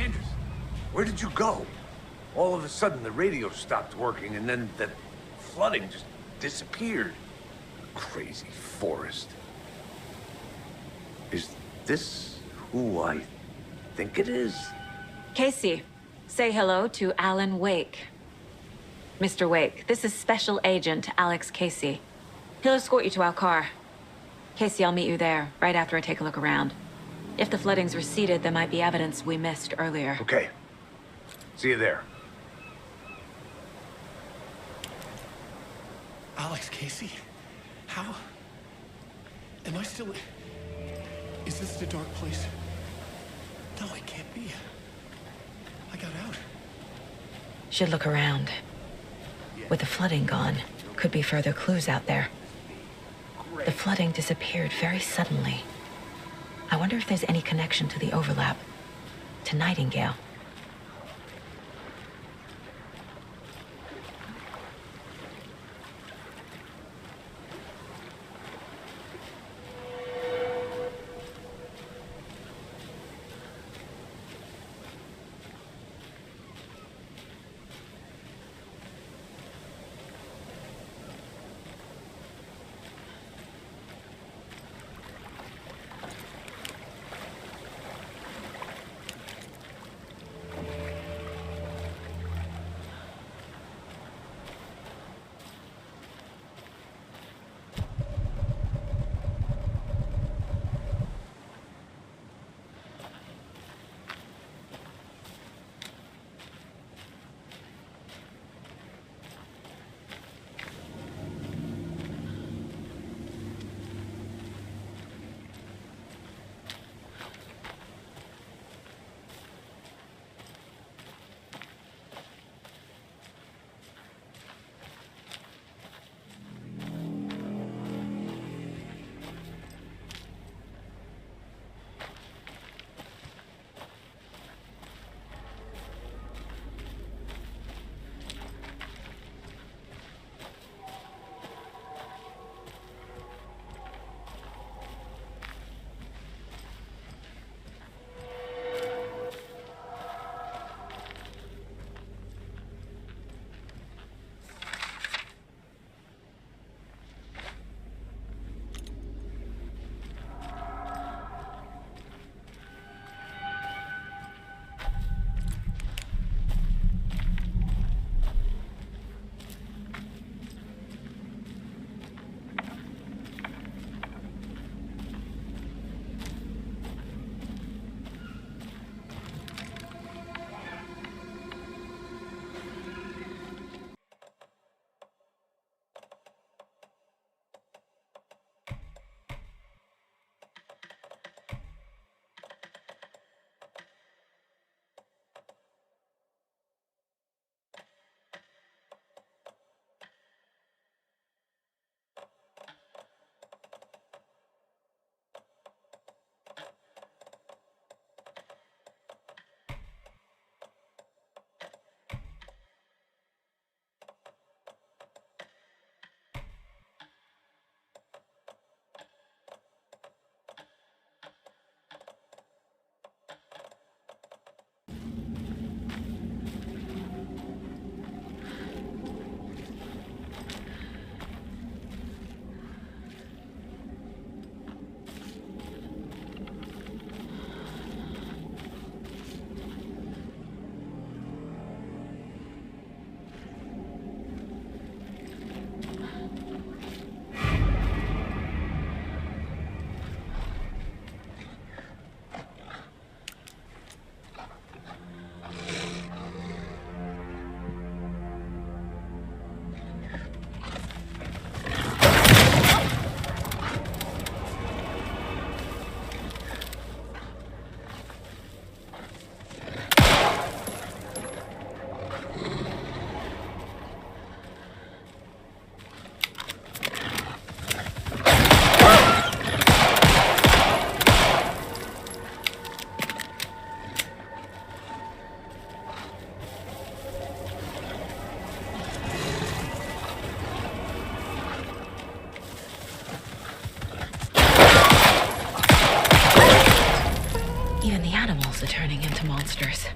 Anderson, where did you go? All of a sudden, the radio stopped working, and then the flooding just disappeared. Crazy forest. Is this who I think it is? Casey, say hello to Alan Wake. Mr. Wake, this is Special Agent Alex Casey. He'll escort you to our car. Casey, I'll meet you there, right after I take a look around. If the flooding's receded, there might be evidence we missed earlier. Okay. See you there. Alex Casey? How? Am I still... Is this the dark place? No, it can't be. I got out. Should look around. With the flooding gone, could be further clues out there. The flooding disappeared very suddenly. I wonder if there's any connection to the overlap. To Nightingale. are turning into monsters.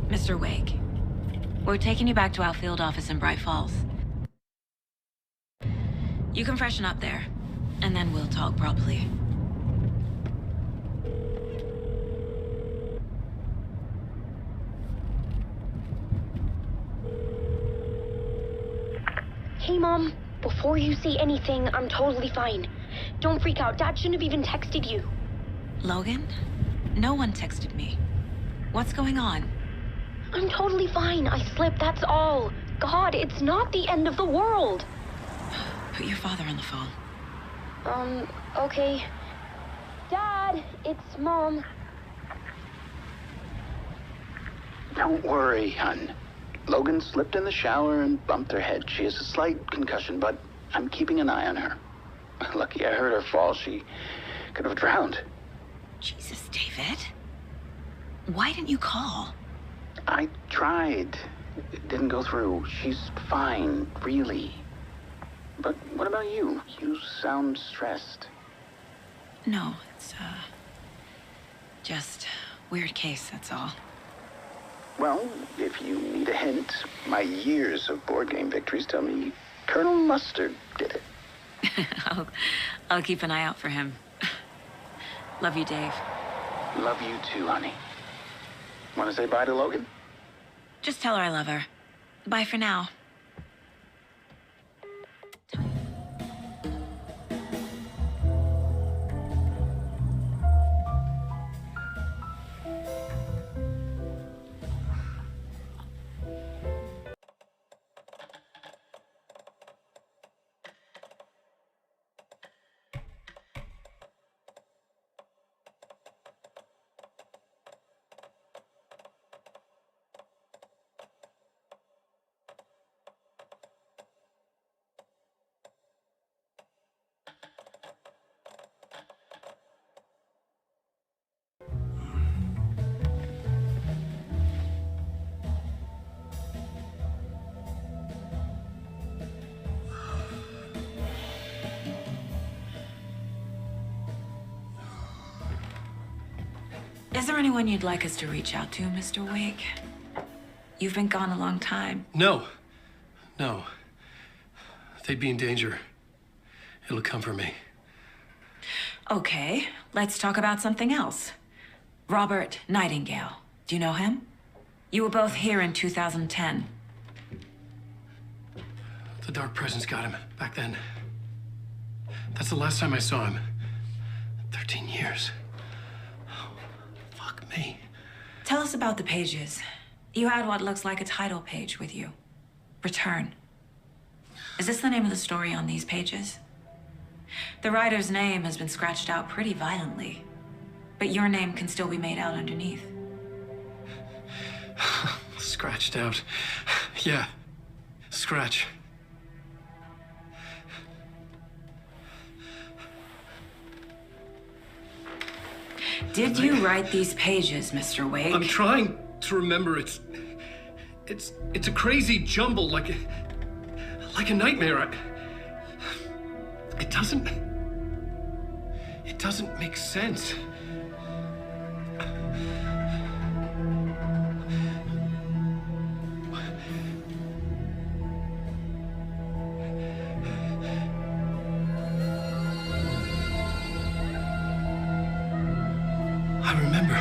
Mr. Wake, we're taking you back to our field office in Bright Falls. You can freshen up there, and then we'll talk properly. Hey, Mom. Before you say anything, I'm totally fine. Don't freak out. Dad shouldn't have even texted you. Logan? No one texted me. What's going on? I'm totally fine. I slipped, that's all. God, it's not the end of the world. Put your father on the phone. Okay. Dad, it's Mom. Don't worry, hon. Logan slipped in the shower and bumped her head. She has a slight concussion, but I'm keeping an eye on her. Lucky I heard her fall. She could have drowned. Jesus, David. Why didn't you call? I tried. It didn't go through. She's fine, really. But what about you? You sound stressed. No, it's, just weird case, that's all. Well, if you need a hint, my years of board game victories tell me Colonel Mustard did it. I'll keep an eye out for him. Love you, Dave. Love you too, honey. Want to say bye to Logan? Just tell her I love her. Bye for now. Is there anyone you'd like us to reach out to, Mr. Wake? You've been gone a long time. No. No. They'd be in danger. It'll come for me. Okay, let's talk about something else. Robert Nightingale. Do you know him? You were both here in 2010. The Dark Presence got him back then. That's the last time I saw him. 13 years. Oh, fuck me. Tell us about the pages. You had what looks like a title page with you. Return. Is this the name of the story on these pages? The writer's name has been scratched out pretty violently, but your name can still be made out underneath. Scratched out. Yeah. Scratch. Did you write these pages, Mr. Wake? I'm trying to remember. It's a crazy jumble, like a nightmare. It doesn't make sense. I remember.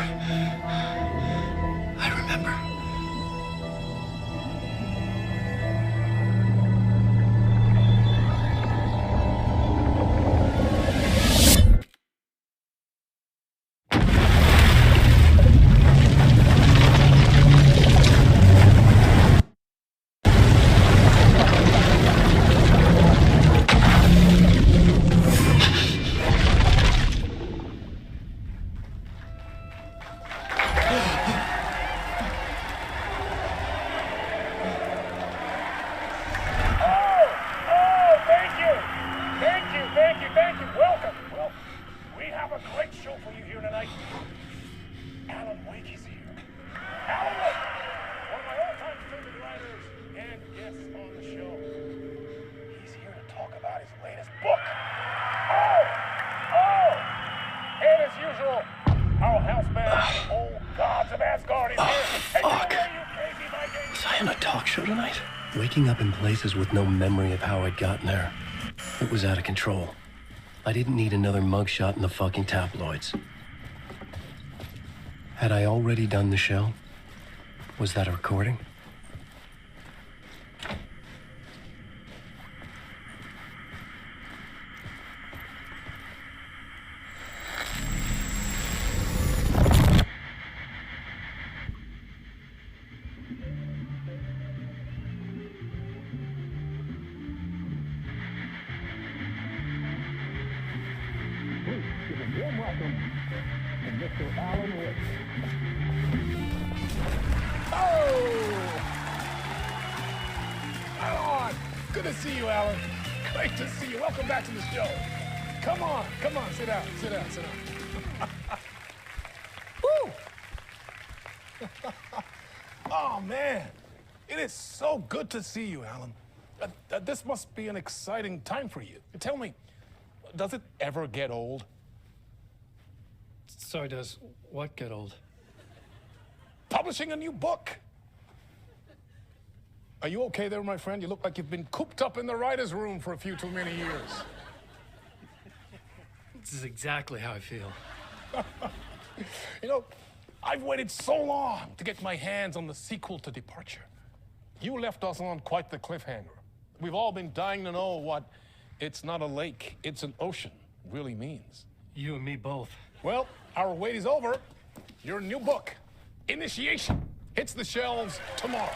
Waking up in places with no memory of how I'd gotten there. It was out of control. I didn't need another mugshot in the fucking tabloids. Had I already done the show? Was that a recording? Good to see you, Alan. Great to see you. Welcome back to the show. Come on, sit down. Woo! Oh, man. It is so good to see you, Alan. This must be an exciting time for you. Tell me, does it ever get old? Sorry, does what get old? Publishing a new book. Are you okay there, my friend? You look like you've been cooped up in the writer's room for a few too many years. This is exactly how I feel. You know, I've waited so long to get my hands on the sequel to Departure. You left us on quite the cliffhanger. We've all been dying to know what "it's not a lake, it's an ocean" really means. You and me both. Well, our wait is over. Your new book, Initiation, hits the shelves tomorrow.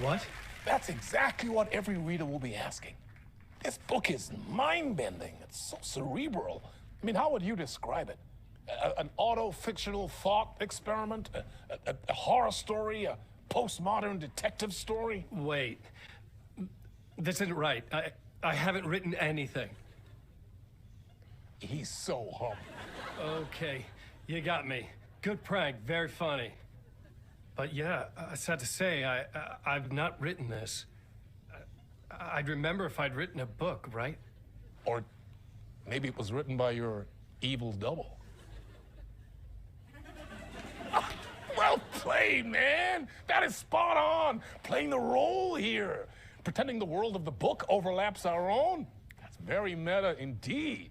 What? That's exactly what every reader will be asking. This book is mind-bending. It's so cerebral. I mean, how would you describe it? An auto-fictional thought experiment? A horror story? A postmodern detective story? Wait. This isn't right. I haven't written anything. He's so humble. Okay, you got me. Good prank, very funny. But yeah, sad to say, I've not written this. I'd remember if I'd written a book, right? Or maybe it was written by your evil double. Well played, man. That is spot on. Playing the role here. Pretending the world of the book overlaps our own. That's very meta indeed.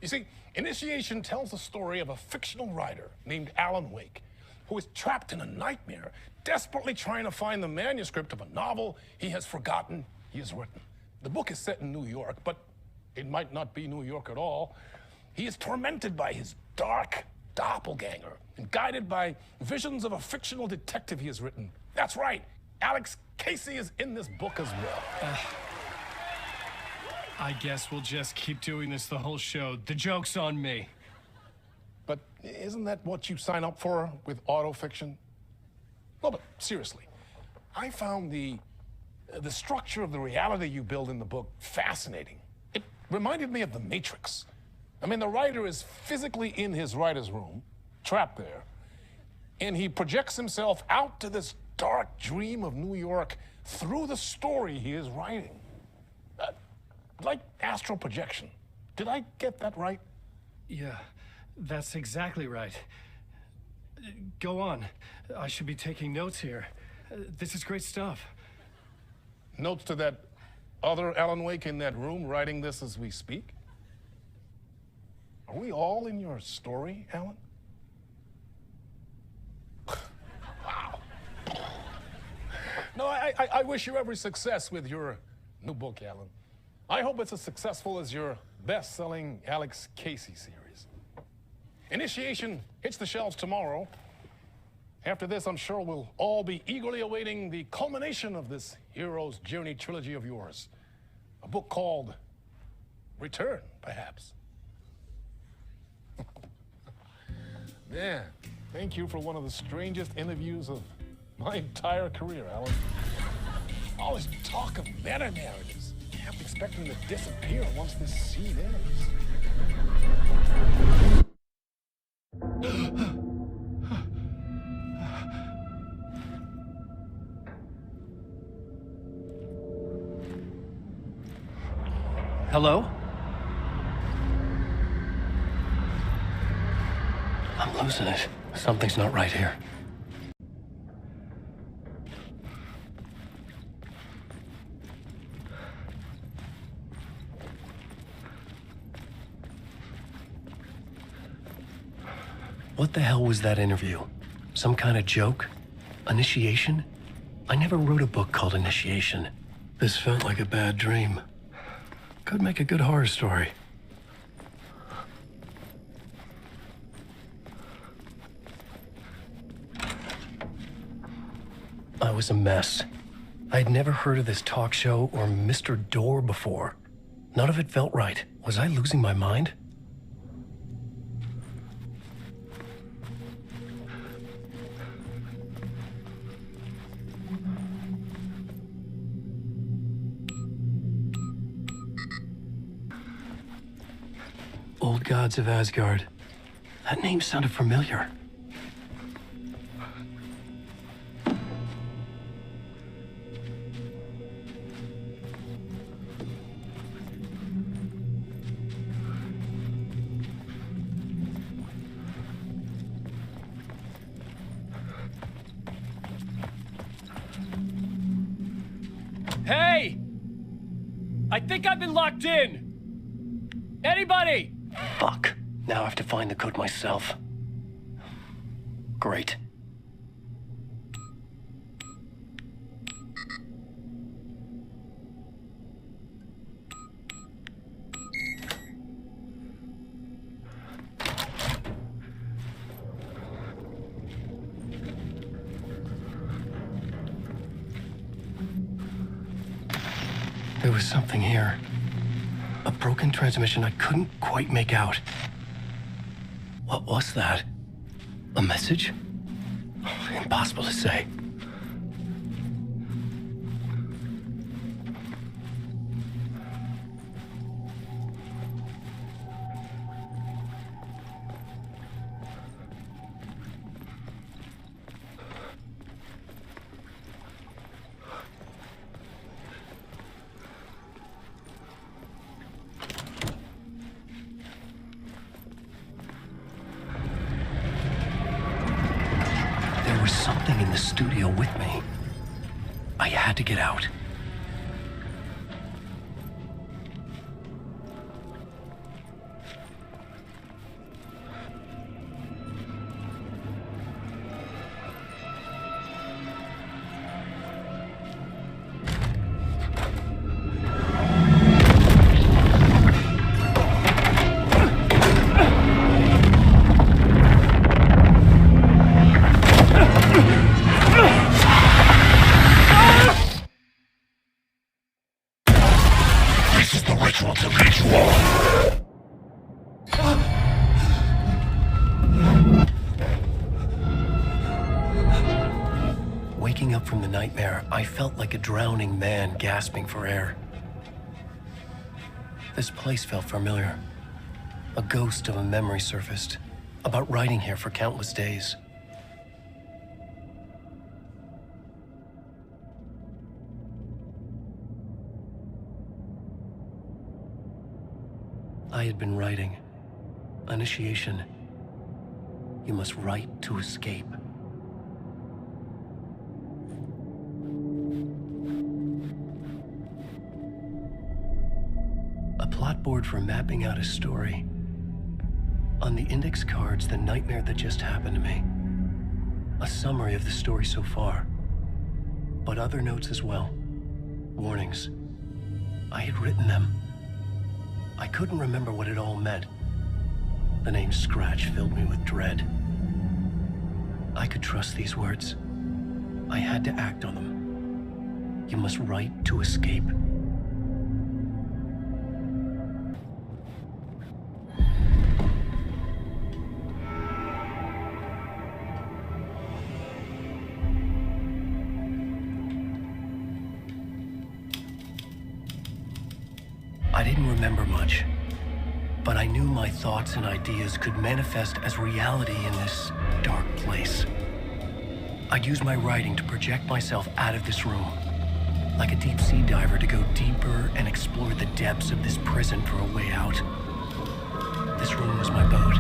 You see, Initiation tells the story of a fictional writer named Alan Wake, who is trapped in a nightmare, desperately trying to find the manuscript of a novel he has forgotten he has written. The book is set in New York, but it might not be New York at all. He is tormented by his dark doppelganger and guided by visions of a fictional detective he has written. That's right, Alex Casey is in this book as well. I guess we'll just keep doing this the whole show. The joke's on me. But isn't that what you sign up for with autofiction? No, but seriously, I found the structure of the reality you build in the book fascinating. It reminded me of The Matrix. I mean, the writer is physically in his writer's room, trapped there, and he projects himself out to this dark dream of New York through the story he is writing. Like astral projection. Did I get that right? Yeah, that's exactly right. Go on. I should be taking notes here. This is great stuff. Notes to that other Alan Wake in that room writing this as we speak? Are we all in your story, Alan? Wow. No, I wish you every success with your new book, Alan. I hope it's as successful as your best-selling Alex Casey series. Initiation hits the shelves tomorrow. After this, I'm sure we'll all be eagerly awaiting the culmination of this hero's journey trilogy of yours. A book called Return, perhaps. Man, thank you for one of the strangest interviews of my entire career, Alan. All this talk of meta-narratives. I'm expecting to disappear once this scene ends. Hello? I'm losing it. Something's not right here. What the hell was that interview? Some kind of joke? Initiation? I never wrote a book called Initiation. This felt like a bad dream. Could make a good horror story. I was a mess. I'd never heard of this talk show or Mr. Door before. None of it felt right. Was I losing my mind? Old Gods of Asgard. That name sounded familiar. Hey! I think I've been locked in! Anybody? Fuck. Now I have to find the code myself. Great. There was something here. A broken transmission I couldn't quite make out. What was that? A message? Impossible to say. Something in the studio with me. I had to get out. Waking up from the nightmare, I felt like a drowning man gasping for air. This place felt familiar. A ghost of a memory surfaced, about riding here for countless days. I had been writing. Initiation. You must write to escape. A plot board for mapping out a story. On the index cards, the nightmare that just happened to me. A summary of the story so far. But other notes as well. Warnings. I had written them. I couldn't remember what it all meant. The name Scratch filled me with dread. I could trust these words. I had to act on them. You must write to escape. I didn't remember much, but I knew my thoughts and ideas could manifest as reality in this dark place. I'd use my writing to project myself out of this room, like a deep sea diver to go deeper and explore the depths of this prison for a way out. This room was my boat.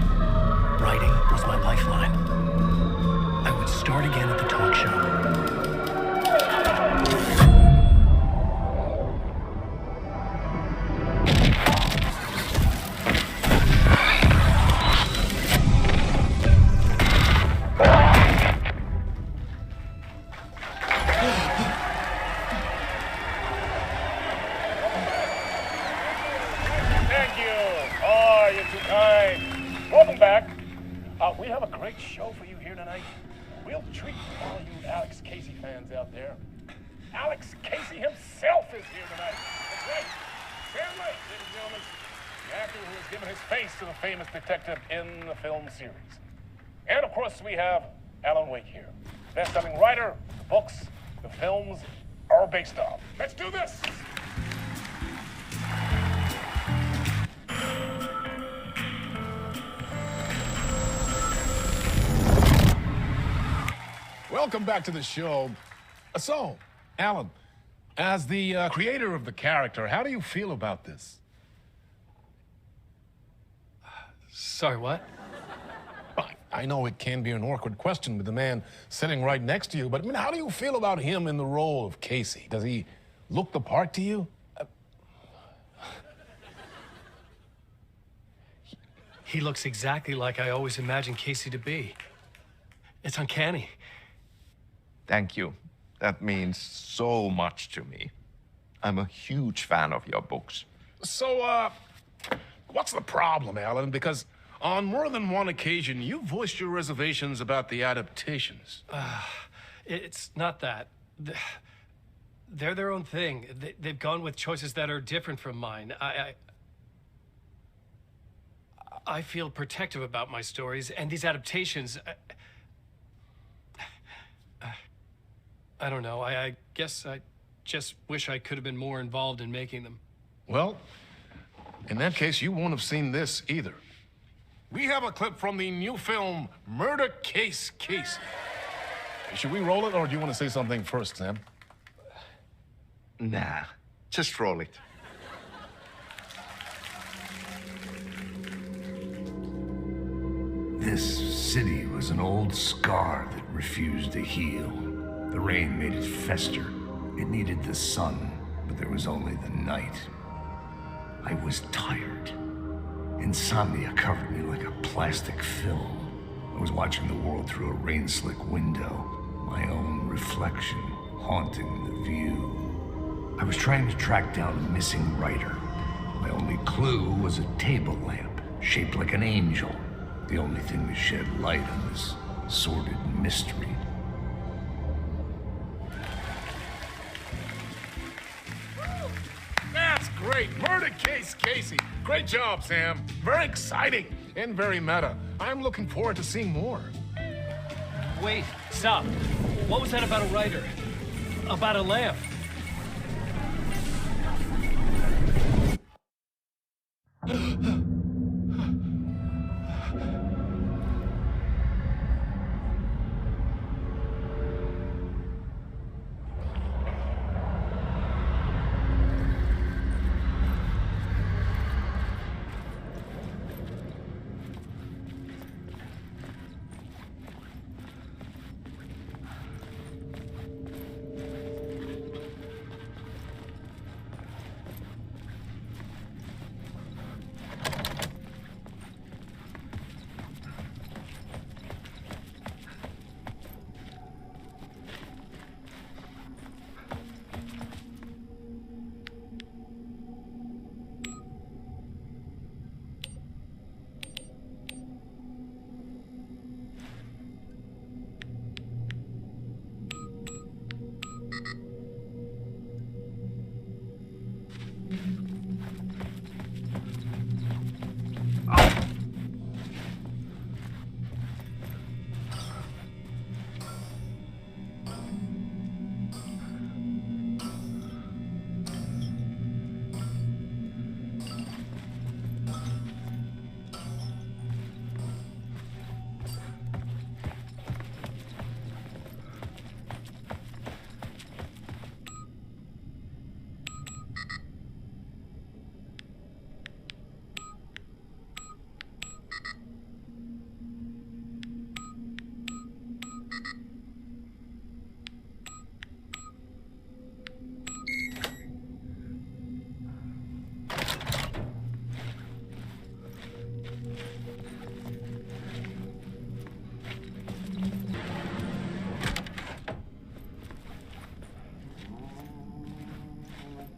Writing was my lifeline. I would start again at the talk show. Welcome back. We have a great show for you here tonight. Real treat for all you Alex Casey fans out there. Alex Casey himself is here tonight. That's right. Sam Lake, ladies and gentlemen, the actor who has given his face to the famous detective in the film series. And of course, we have Alan Wake here, best-selling writer, the books, the films are based on. Let's do this. Welcome back to the show. So, Alan, as the creator of the character, how do you feel about this? Sorry, what? I know it can be an awkward question with the man sitting right next to you, but I mean, how do you feel about him in the role of Casey? Does he look the part to you? He looks exactly like I always imagined Casey to be. It's uncanny. Thank you. That means so much to me. I'm a huge fan of your books. So, what's the problem, Alan? Because on more than one occasion, you voiced your reservations about the adaptations. It's not that. They're their own thing. They've gone with choices that are different from mine. I feel protective about my stories, and these adaptations... I don't know. I guess I just wish I could have been more involved in making them. Well, in that case, you won't have seen this either. We have a clip from the new film, Murder Case Casey. Should we roll it, or do you want to say something first, Sam? Nah, just roll it. This city was an old scar that refused to heal. The rain made it fester. It needed the sun, but there was only the night. I was tired. Insomnia covered me like a plastic film. I was watching the world through a rain-slick window, my own reflection haunting the view. I was trying to track down a missing writer. My only clue was a table lamp, shaped like an angel. The only thing to shed light on this sordid mystery. That's great. Murder Case Casey. Great job, Sam. Very exciting and very meta. I'm looking forward to seeing more. Wait, stop. What was that about a writer? About a lamp?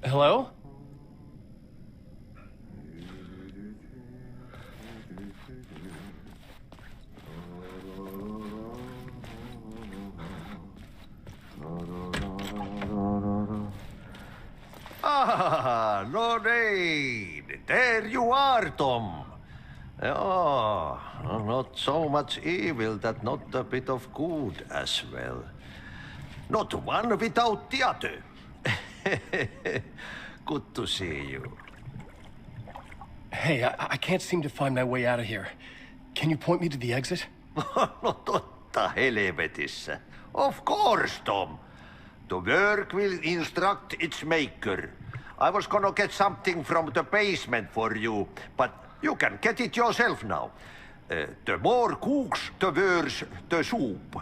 Hello? Ah, Lorraine! There you are, Tom. Oh, not so much evil that not a bit of good as well. Not one without the other. Good to see you. Hey, I can't seem to find my way out of here. Can you point me to the exit? No totta helvetissä. Of course, Tom. The work will instruct its maker. I was gonna get something from the basement for you, but you can get it yourself now. The more cooks, the worse the soup.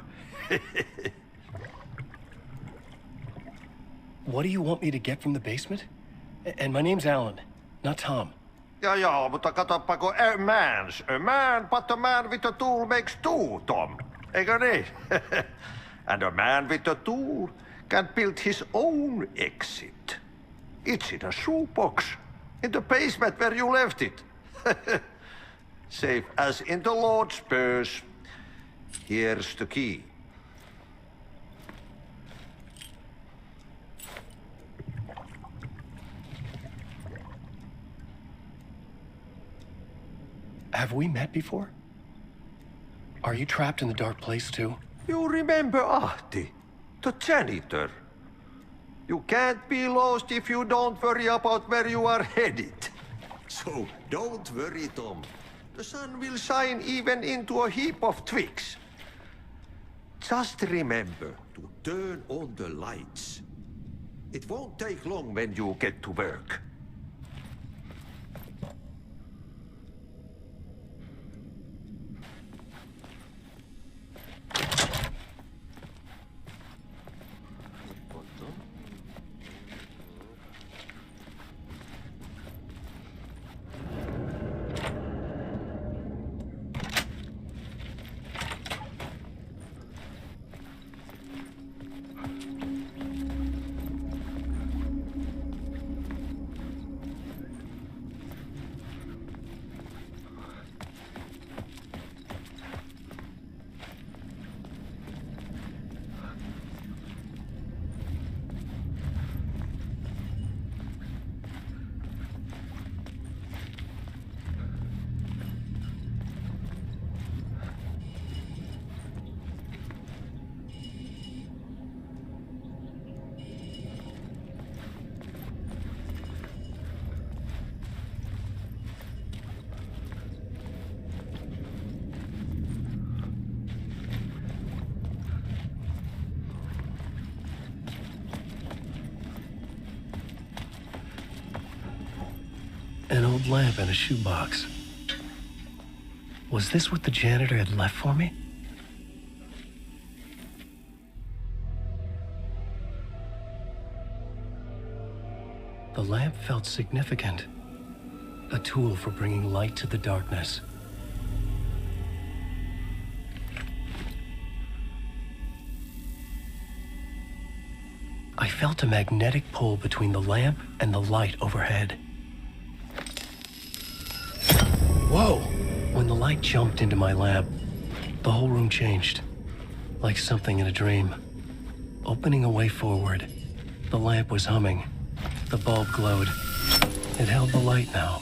What do you want me to get from the basement? And my name's Alan, not Tom. Ja, mutta katoppa kun a man, but a man with a tool makes two, Tom. Eikö niin? And a man with a tool can build his own exit. It's in a shoebox, in the basement where you left it. Safe as in the Lord's purse. Here's the key. Have we met before? Are you trapped in the dark place too? You remember Ahti, the janitor. You can't be lost if you don't worry about where you are headed. So don't worry, Tom. The sun will shine even into a heap of twigs. Just remember to turn on the lights. It won't take long when you get to work. An old lamp in a shoebox. Was this what the janitor had left for me? The lamp felt significant. A tool for bringing light to the darkness. I felt a magnetic pull between the lamp and the light overhead. Whoa! When the light jumped into my lamp, the whole room changed. Like something in a dream. Opening a way forward, the lamp was humming. The bulb glowed. It held the light now.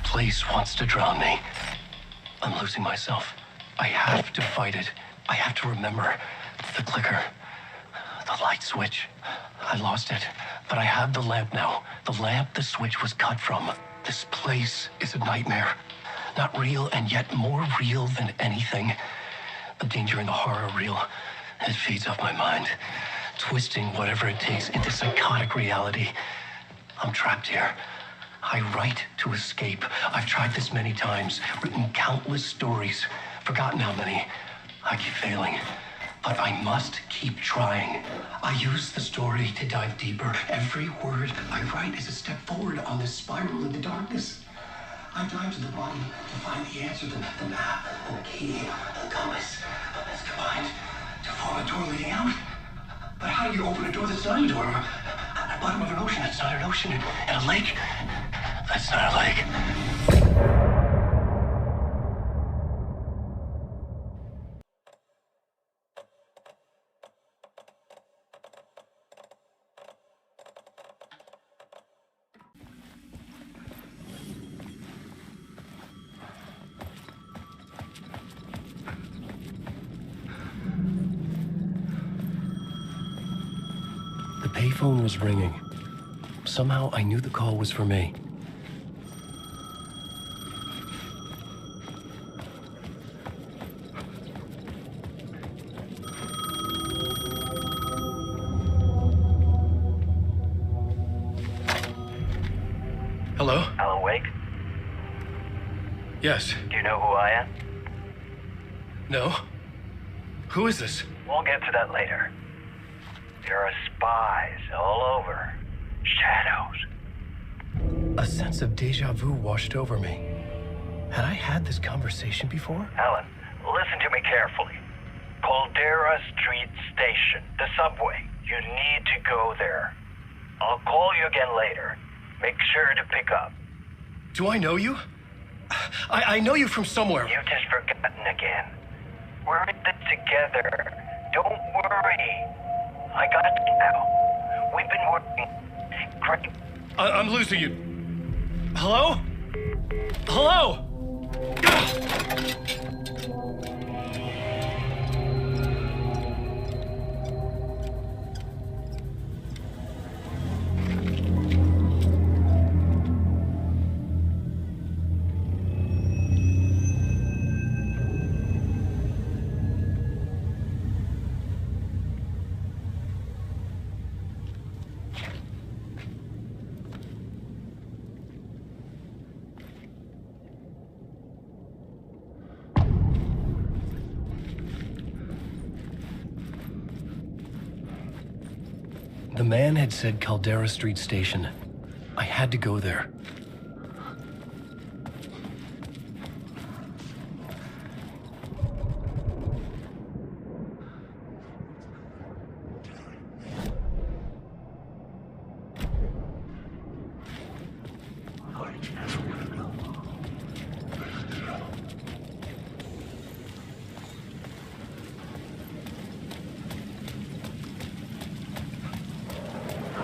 Place wants to drown me. I'm losing myself. I have to fight it. I have to remember. The clicker. The light switch. I lost it. But I have the lamp now. The lamp the switch was cut from. This place is a nightmare. Not real, and yet more real than anything. The danger and the horror are real. It feeds off my mind. Twisting whatever it takes into psychotic reality. I'm trapped here. I write to escape. I've tried this many times, written countless stories, forgotten how many. I keep failing. but I must keep trying. I use the story to dive deeper. Every word I write is a step forward on this spiral in the darkness. I dive to the bottom to find the answer, the map, and the key, the compass. It's combined to form a door leading out. But how do you open a door that's not a door? At the bottom of an ocean that's not an ocean, and a lake that's not a lake. The payphone was ringing. Somehow I knew the call was for me. Hello? Alan Wake? Yes. Do you know who I am? No? Who is this? We'll get to that later. There are spies all over. Shadows. A sense of deja vu washed over me. Had I had this conversation before? Alan, listen to me carefully. Caldera Street Station, the subway. You need to go there. I'll call you again later. Make sure to pick up. Do I know you? I know you from somewhere. You've just forgotten again. We're in this together. Don't worry. I got you now. We've been working great. I'm losing you. Hello? Hello? The man had said Caldera Street Station. I had to go there.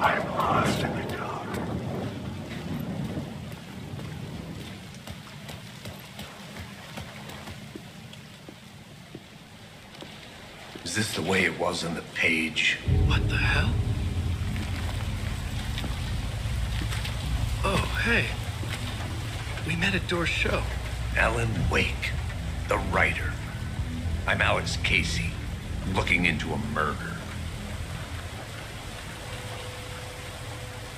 I'm lost in the dark. Is this the way it was on the page? What the hell? Oh, hey. We met at Door's show. Alan Wake, the writer. I'm Alex Casey, looking into a murder.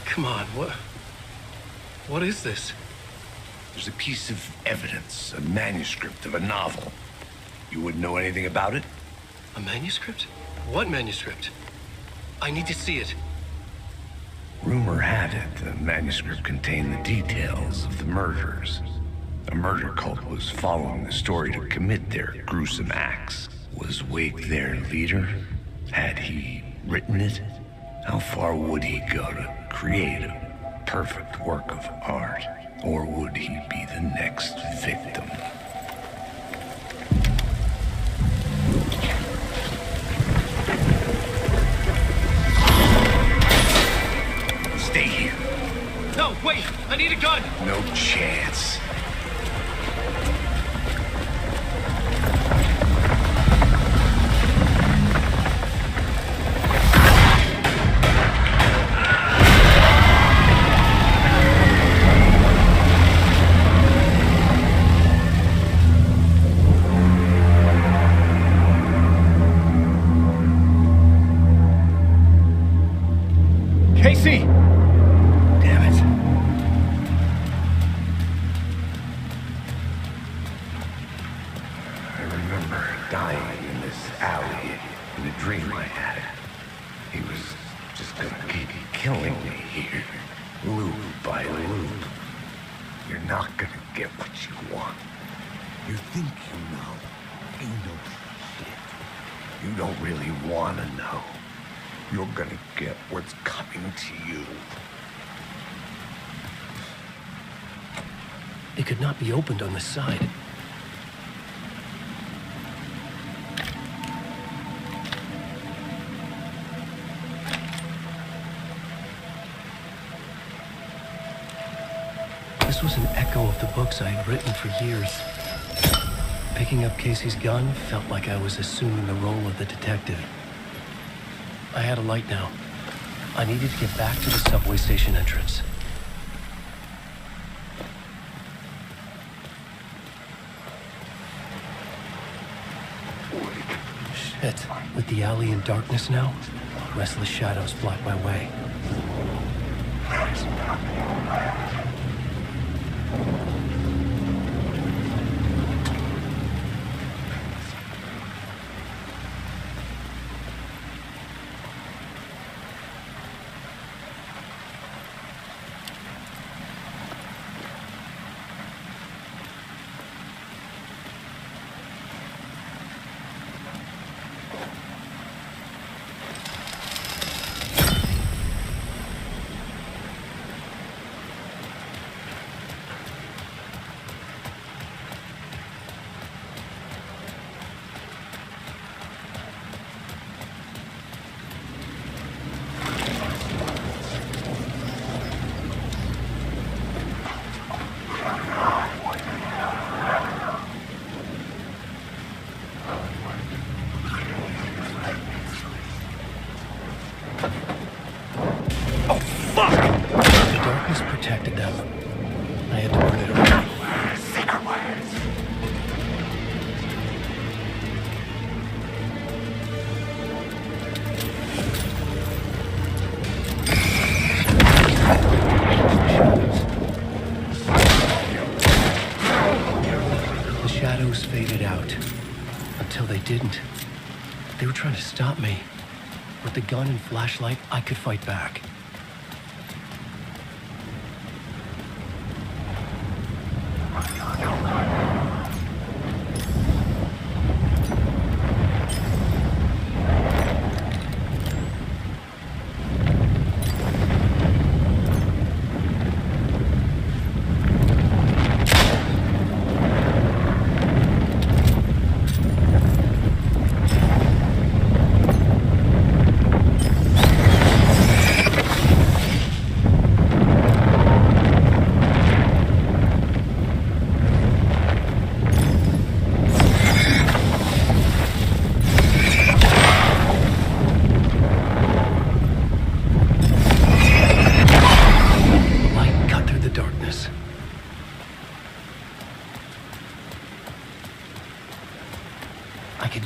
Come on, what is this? There's a piece of evidence, a manuscript of a novel. You wouldn't know anything about it? A manuscript? What manuscript? I need to see it. Rumor had it the manuscript contained the details of the murders. A murder cult was following the story to commit their gruesome acts. Was Wake their leader? Had he written it? How far would he go to create a perfect work of art? Or would he be the next victim? Stay here. No, wait! I need a gun! No chance. Casey! Damn it. killing me here, loop by loop. You're not gonna get what you want. You think you know. You know shit. You don't really wanna know. You're gonna get what's coming to you. It could not be opened on the side. This was an echo of the books I had written for years. Picking up Casey's gun felt like I was assuming the role of the detective. I had a light now. I needed to get back to the subway station entrance. Shit. With the alley in darkness now, restless shadows block my way. Protected them. I had to burn it away. Secret wires. The shadows faded out. Until they didn't. They were trying to stop me. With the gun and flashlight, I could fight back.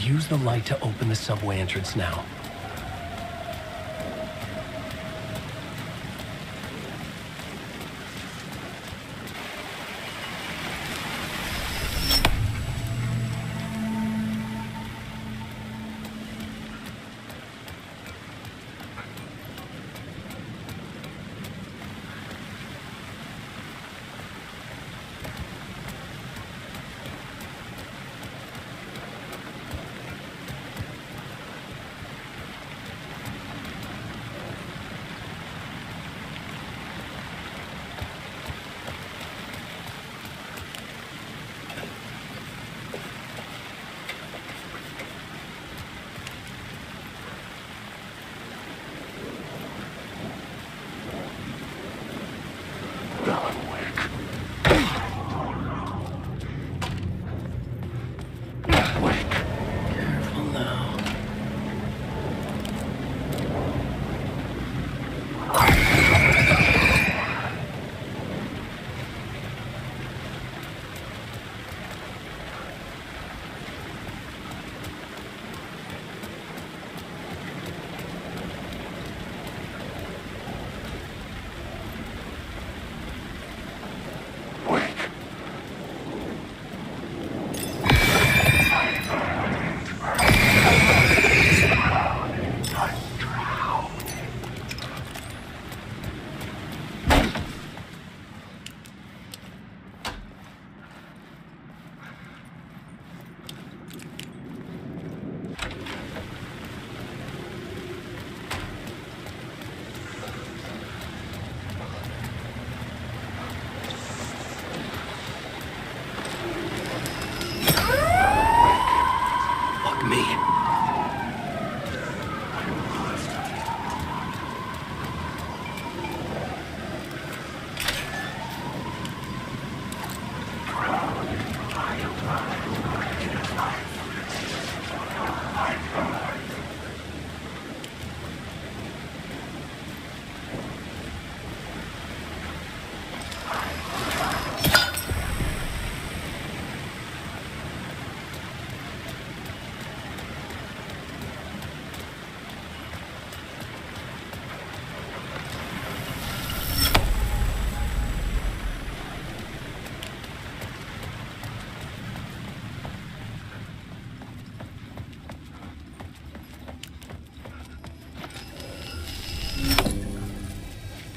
Use the light to open the subway entrance now.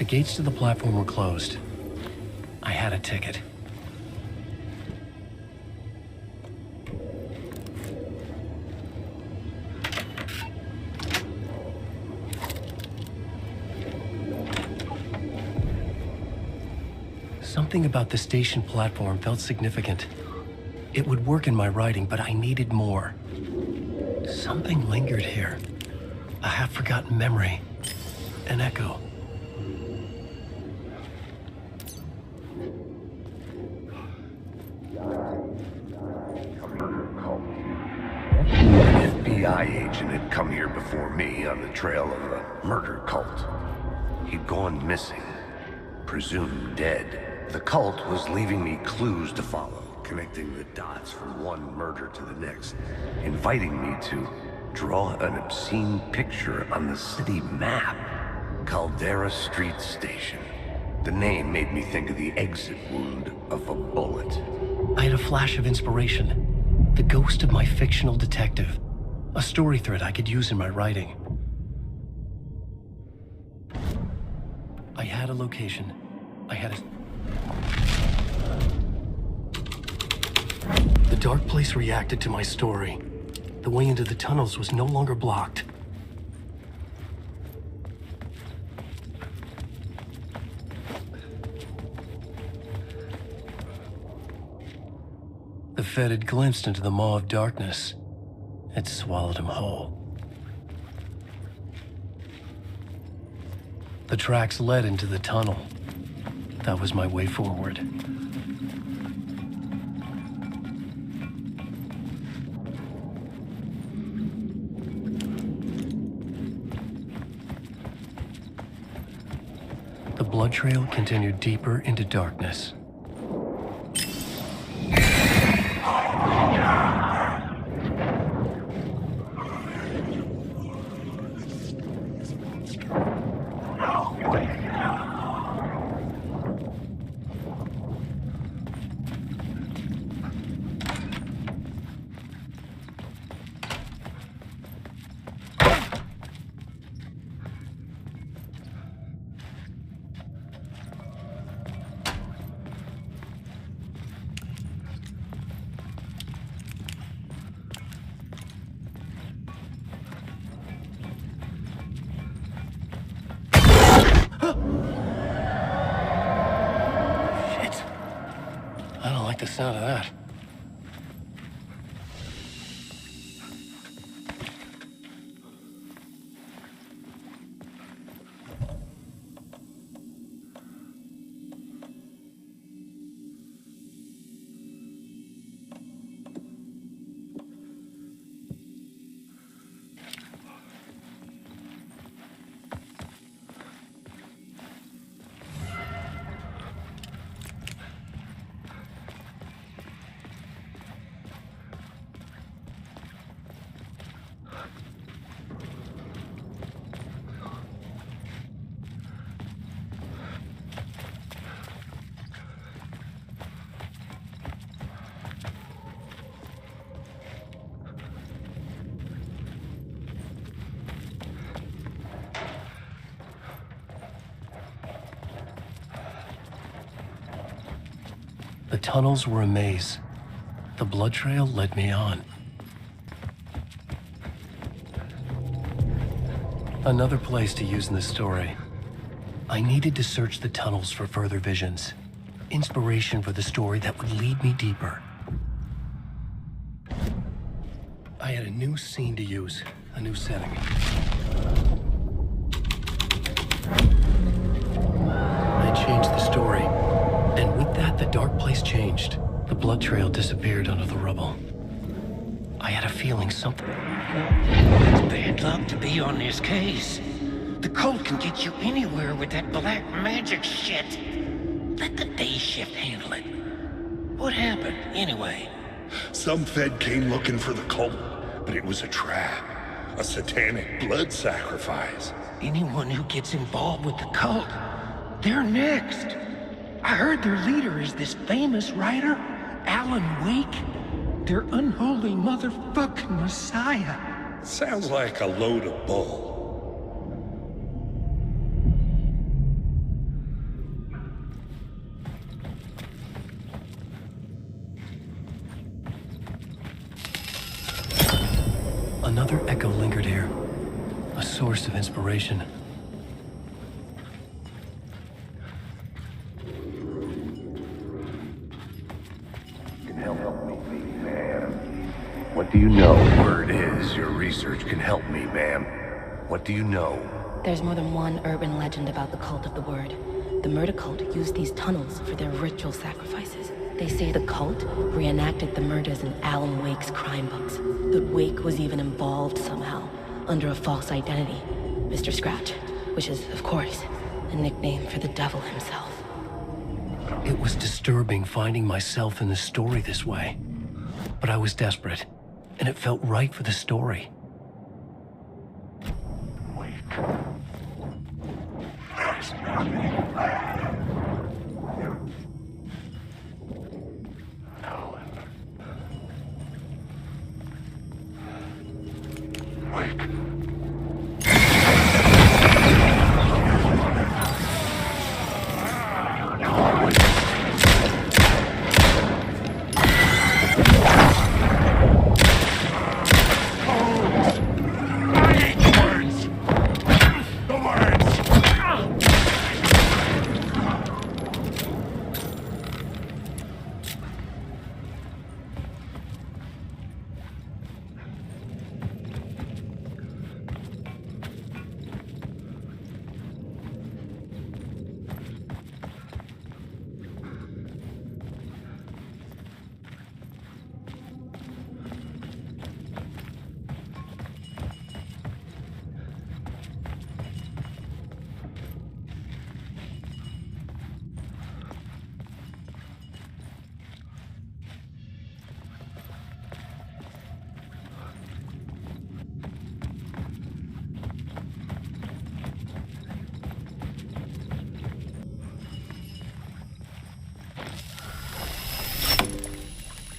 gates to the platform were closed. I had a ticket. Something about the station platform felt significant. It would work in my writing, but I needed more. Something lingered here. A half-forgotten memory. An echo. An FBI agent had come here before me on the trail of a murder cult. He'd gone missing, presumed dead. The cult was leaving me clues to follow, connecting the dots from one murder to the next, inviting me to draw an obscene picture on the city map. Caldera Street Station. The name made me think of the exit wound of a bullet. I had a flash of inspiration. The ghost of my fictional detective. A story thread I could use in my writing. I had a location. I had a... The dark place reacted to my story. The way into the tunnels was no longer blocked. The Fed had glimpsed into the maw of darkness. It swallowed him whole. The tracks led into the tunnel. That was my way forward. The blood trail continued deeper into darkness. The sound of that. The tunnels were a maze. The blood trail led me on. Another place to use in the story. I needed to search the tunnels for further visions. Inspiration for the story that would lead me deeper. I had a new scene to use, a new setting. I changed the story. And with that, the dark place changed. The blood trail disappeared under the rubble. I had a feeling something... It's bad luck to be on this case. The cult can get you anywhere with that black magic shit. Let the day shift handle it. What happened, anyway? Some Fed came looking for the cult, but it was a trap. A satanic blood sacrifice. Anyone who gets involved with the cult, they're next. I heard their leader is this famous writer, Alan Wake. Their unholy motherfucking messiah. Sounds like a load of bull. Another echo lingered here. A source of inspiration. What do you know? Word is, your research can help me, ma'am. What do you know? There's more than one urban legend about the Cult of the Word. The murder cult used these tunnels for their ritual sacrifices. They say the cult reenacted the murders in Alan Wake's crime books. That Wake was even involved somehow, under a false identity, Mr. Scratch, which is, of course, a nickname for the devil himself. It was disturbing finding myself in the story this way. But I was desperate, and it felt right for the story. There's nothing left. Alan. Wake.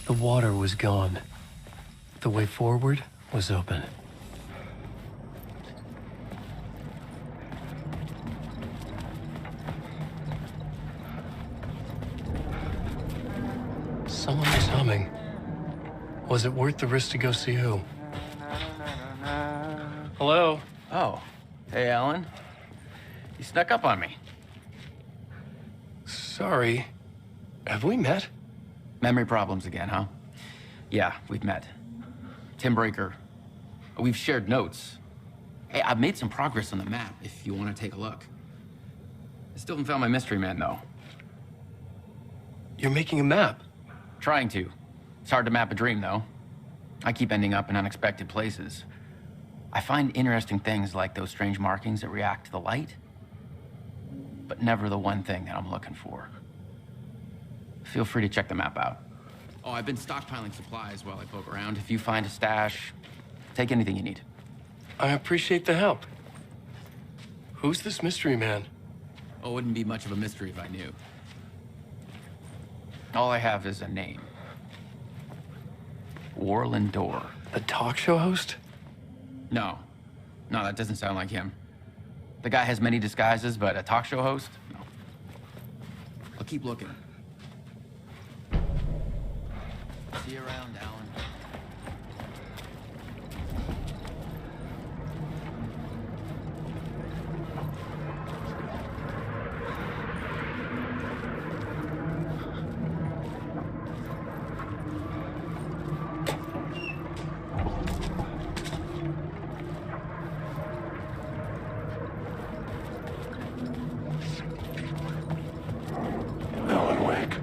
The water was gone. The way forward was open. Someone was humming. Was it worth the risk to go see who? Hello? Oh. Hey, Alan. You snuck up on me. Sorry. Have we met? Memory problems again, huh? Yeah, we've met. Tim Breaker. We've shared notes. Hey, I've made some progress on the map, if you want to take a look. I still haven't found my mystery man, though. You're making a map? Trying to. It's hard to map a dream, though. I keep ending up in unexpected places. I find interesting things like those strange markings that react to the light, but never the one thing that I'm looking for. Feel free to check the map out. Oh, I've been stockpiling supplies while I poke around. If you find a stash, take anything you need. I appreciate the help. Who's this mystery man? Oh, it wouldn't be much of a mystery if I knew. All I have is a name. Warland Dorr. The talk show host? No. No, that doesn't sound like him. The guy has many disguises, but a talk show host? No. I'll keep looking. See you around, Alan. Alan Wake.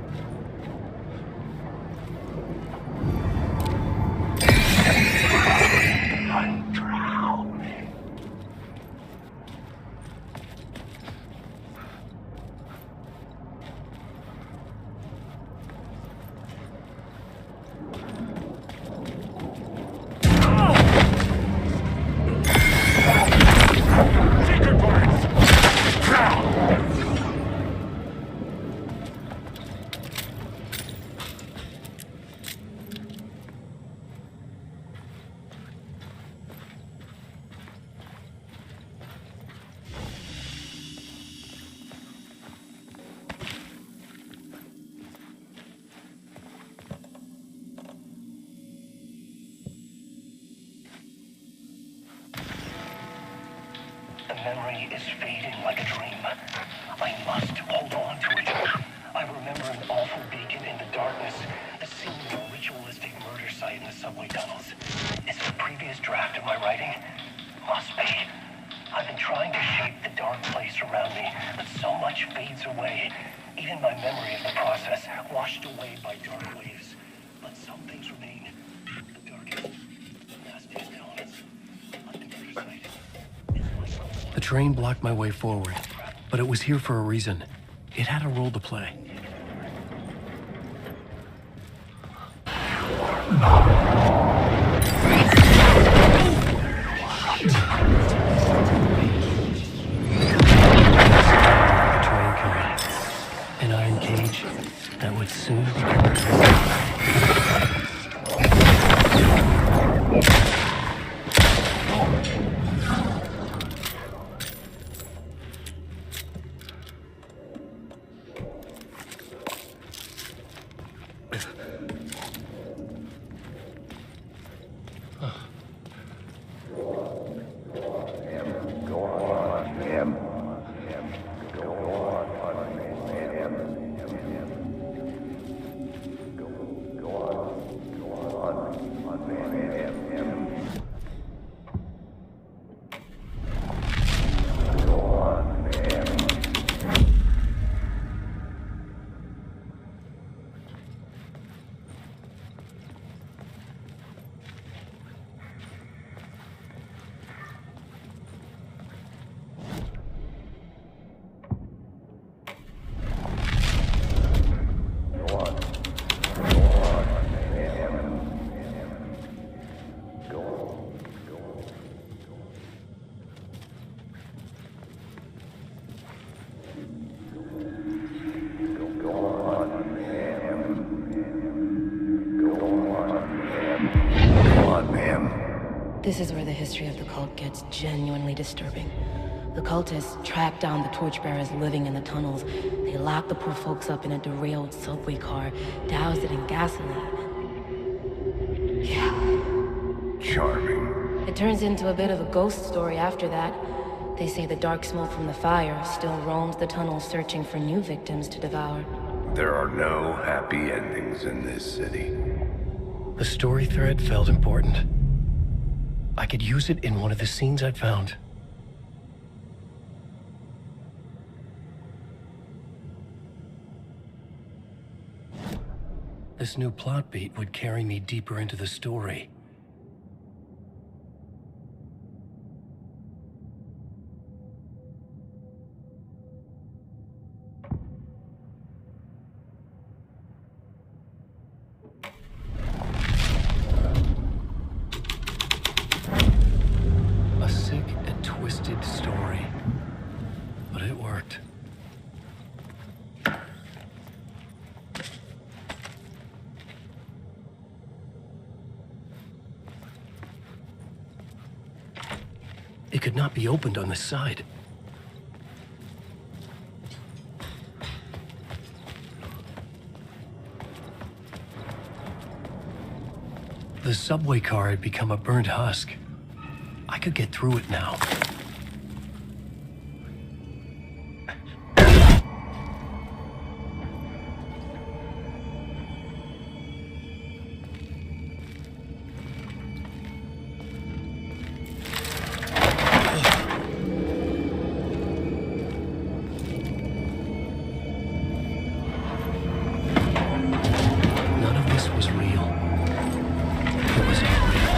memory is fading like a dream. I must hold on to it. I remember an awful beacon in the darkness, the scene of a ritualistic murder site in the subway tunnels. Is it a previous draft of my writing? Must be. I've been trying to shape the dark place around me, but so much fades away. Even my memory of the process, washed away by dark waves. But some things remain. The darkest, nastiest elements of the murder site. The train blocked my way forward, but it was here for a reason. It had a role to play. An iron cage that would soon become a This is where the history of the cult gets genuinely disturbing. The cultists tracked down the torchbearers living in the tunnels. They locked the poor folks up in a derailed subway car, doused it in gasoline. Yeah. Charming. It turns into a bit of a ghost story after that. They say the dark smoke from the fire still roams the tunnels searching for new victims to devour. There are no happy endings in this city. The story thread felt important. I could use it in one of the scenes I'd found. This new plot beat would carry me deeper into the story. A sick and twisted story, but it worked. It could not be opened on the side. The subway car had become a burnt husk. I could get through it now. None of this was real. It was all real.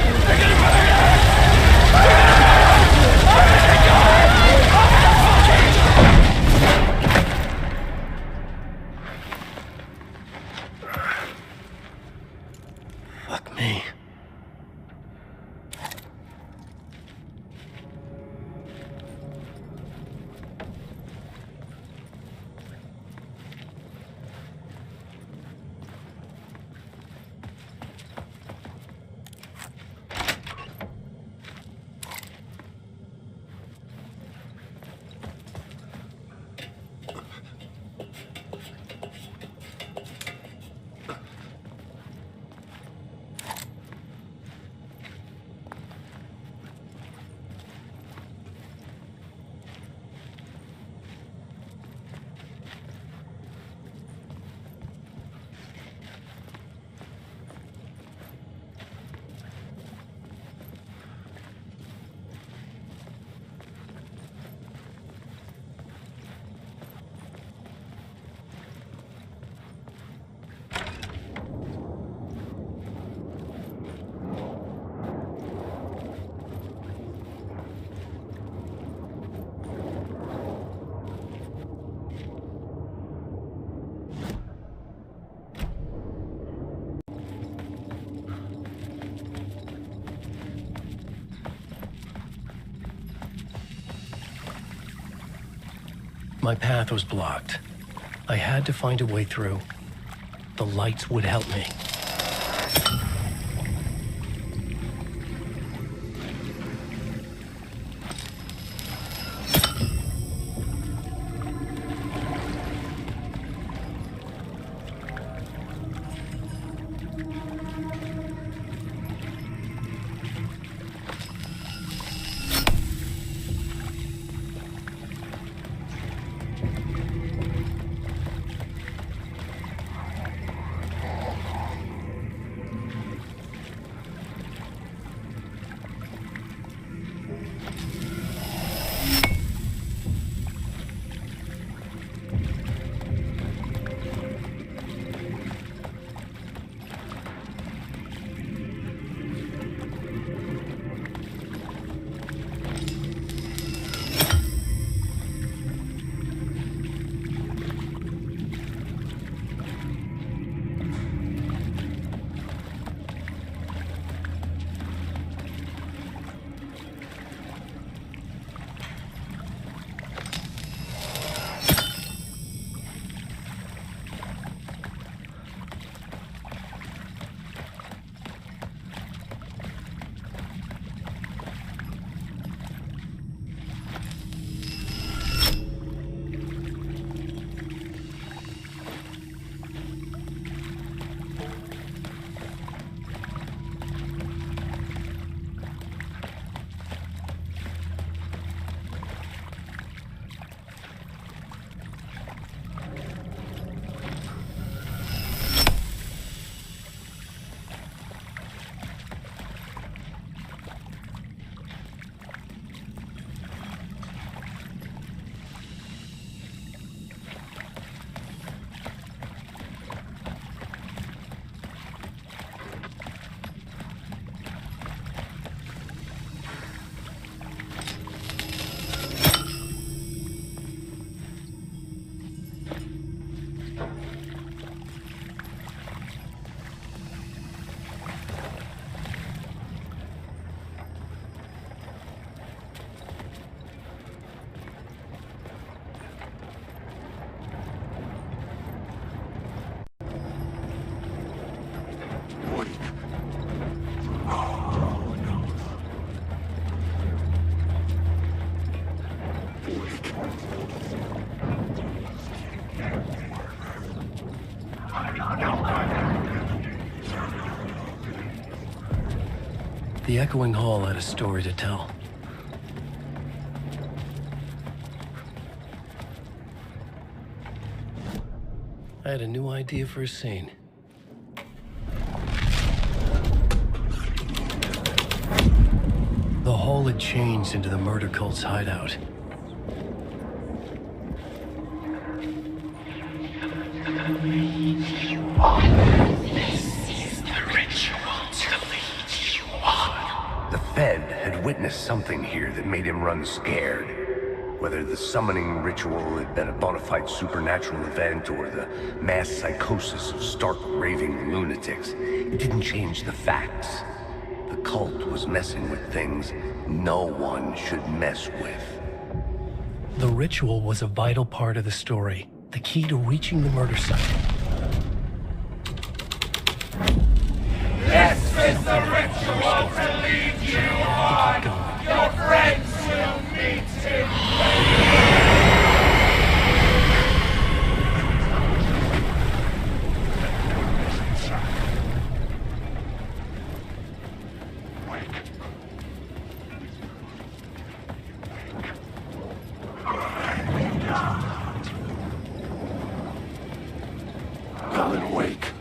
My path was blocked. I had to find a way through. The lights would help me. The echoing hall had a story to tell. I had a new idea for a scene. The hall had changed into the murder cult's hideout. The Fed had witnessed something here that made him run scared. Whether the summoning ritual had been a bona fide supernatural event or the mass psychosis of stark raving lunatics, it didn't change the facts. The cult was messing with things no one should mess with. The ritual was a vital part of the story, the key to reaching the murder site. This is the ritual to lead you on. Your friends will meet him Alan Wake.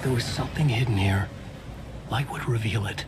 There was something hidden here. Light would reveal it.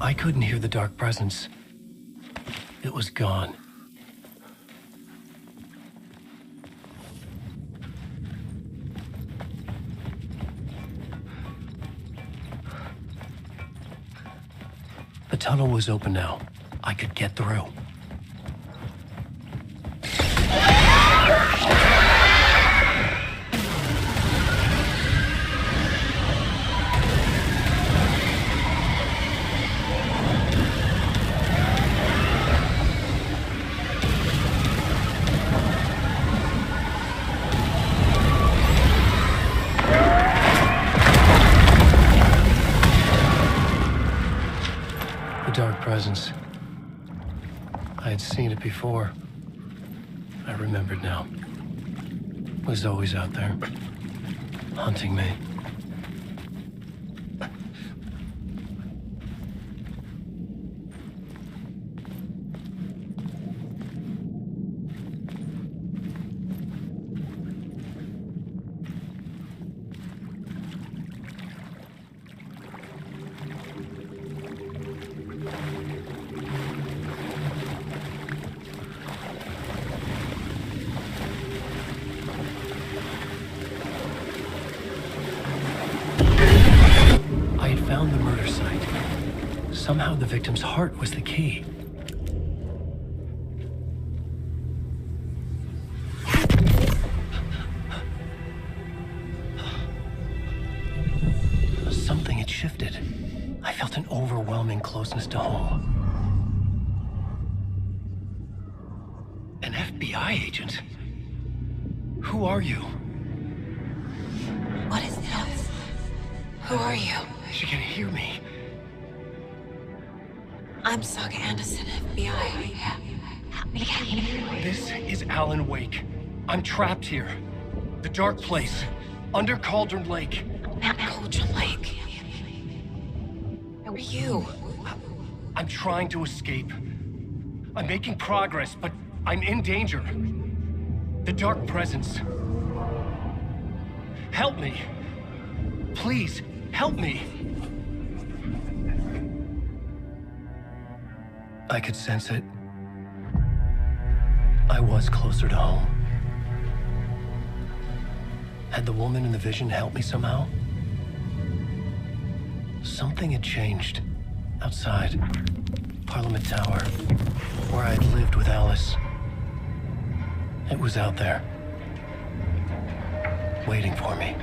I couldn't hear the dark presence. It was gone. The tunnel was open now. I could get through. The dark presence. I had seen it before. I remembered now. It was always out there, hunting me. Found the murder site. Somehow the victim's heart was the key. Something had shifted. I felt an overwhelming closeness to home. An FBI agent? Who are you? What is this? Who are you? She can hear me. I'm Saga Anderson, FBI. This is Alan Wake. I'm trapped here. The dark place. Under Cauldron Lake. Cauldron Lake. Who are you? I'm trying to escape. I'm making progress, but I'm in danger. The dark presence. Help me. Please, help me. I could sense it. I was closer to home. Had the woman in the vision helped me somehow? Something had changed. Outside. Parliament Tower. Where I had lived with Alice. It was out there. Waiting for me.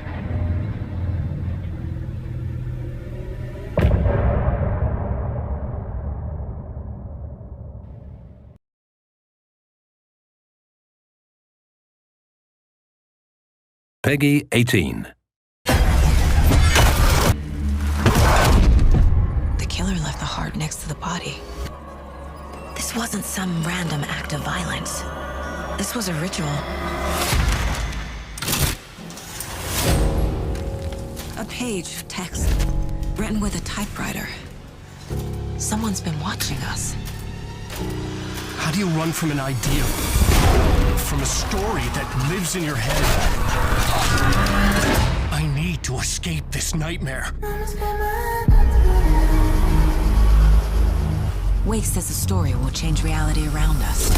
Peggy 18. The killer next to the body. This wasn't some random act of violence. This was a ritual. A page of text, written with a typewriter. Someone's been watching us. How do you run from an idea? From a story that lives in your head? I need to escape this nightmare. Wake says the story will change reality around us.